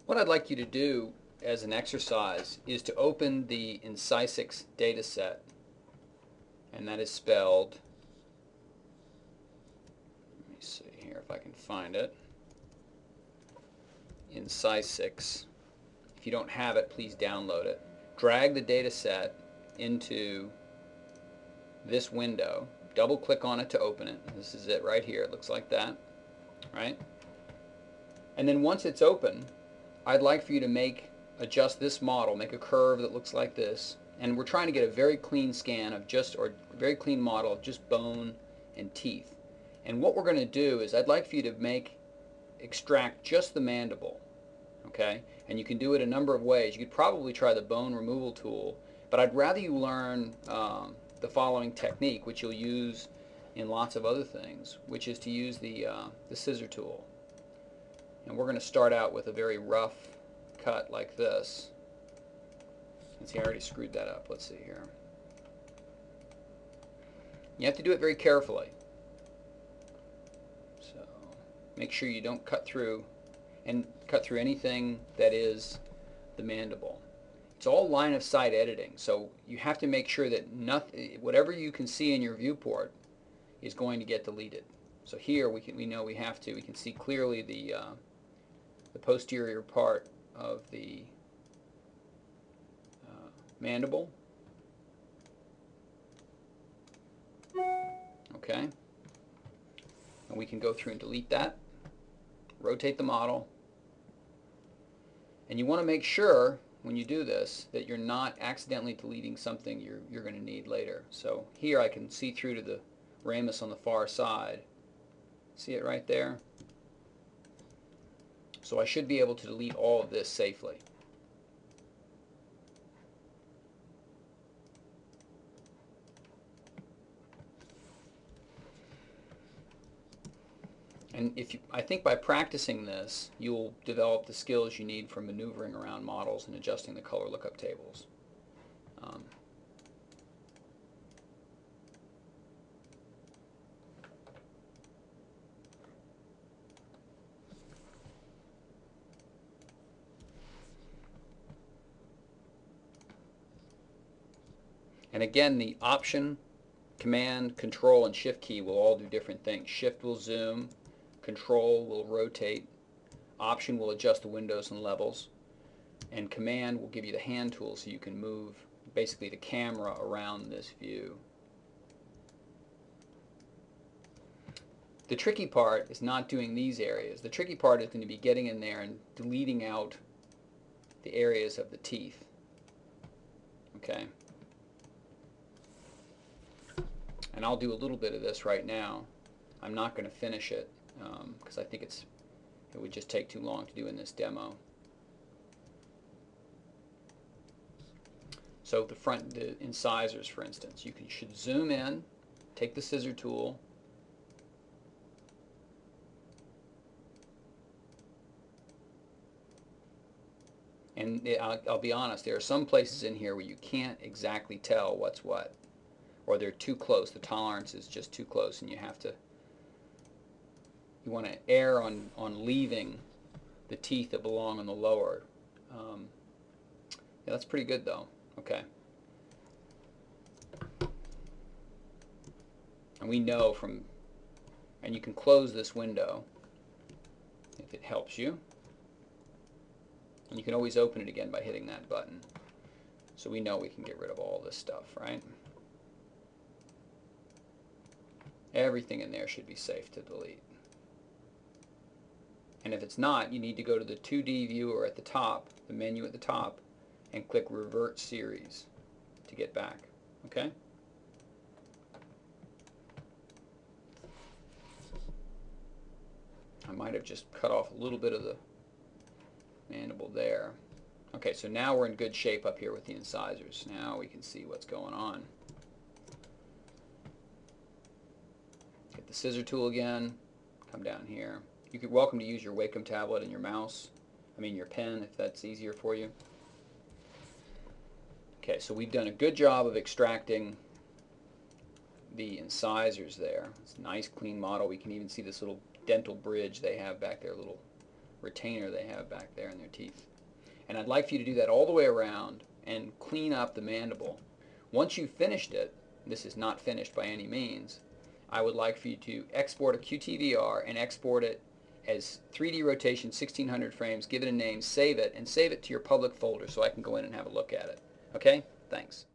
What I'd like you to do as an exercise is to open the Instructs data set, and that is spelled, let me see here if I can find it, Instructs. If you don't have it, please download it. Drag the data set into this window, double click on it to open it. This is it right here. It looks like that, right? And then once it's open, I'd like for you to adjust this model, make a curve that looks like this, and we're trying to get a very clean scan of a very clean model of just bone and teeth. And what we're going to do is I'd like for you to extract just the mandible, okay? And you can do it a number of ways. You could probably try the bone removal tool, but I'd rather you learn the following technique, which you'll use in lots of other things, which is to use the scissor tool. And we're going to start out with a very rough cut like this. Let's see, I already screwed that up. Let's see here. You have to do it very carefully. So make sure you don't cut through anything that is the mandible. It's all line of sight editing, so you have to make sure that whatever you can see in your viewport is going to get deleted. So here we can see clearly the posterior part of the mandible. Okay, and we can go through and delete that, rotate the model, and you want to make sure when you do this that you're not accidentally deleting something you're going to need later. So here I can see through to the ramus on the far side. See it right there? So I should be able to delete all of this safely. And I think by practicing this, you'll develop the skills you need for maneuvering around models and adjusting the color lookup tables. And again, the Option, Command, Control, and Shift key will all do different things. Shift will zoom, Control will rotate, Option will adjust the windows and levels, and Command will give you the hand tool so you can move basically the camera around this view. The tricky part is not doing these areas. The tricky part is going to be getting in there and deleting out the areas of the teeth. Okay? And I'll do a little bit of this right now. I'm not going to finish it because I think it would just take too long to do in this demo. So the incisors, for instance, you should zoom in, take the scissor tool, and I'll be honest, there are some places in here where you can't exactly tell what's what, or they're too close. The tolerance is just too close, and you want to err on leaving the teeth that belong on the lower. Yeah, that's pretty good though. Okay. And we know and you can close this window if it helps you. And you can always open it again by hitting that button. So we know we can get rid of all this stuff, right? Everything in there should be safe to delete. And if it's not, you need to go to the 2D viewer at the top, the menu at the top, and click Revert Series to get back. Okay? I might have just cut off a little bit of the mandible there. Okay, so now we're in good shape up here with the incisors. Now we can see what's going on. Get the scissor tool again, come down here. You're welcome to use your Wacom tablet and your mouse, your pen if that's easier for you. Okay, so we've done a good job of extracting the incisors there. It's a nice clean model. We can even see this little dental bridge they have back there, little retainer they have back there in their teeth. And I'd like for you to do that all the way around and clean up the mandible. Once you've finished it, this is not finished by any means, I would like for you to export a QTVR and export it as 3D rotation 1600 frames, give it a name, save it, and save it to your public folder so I can go in and have a look at it. Okay? Thanks.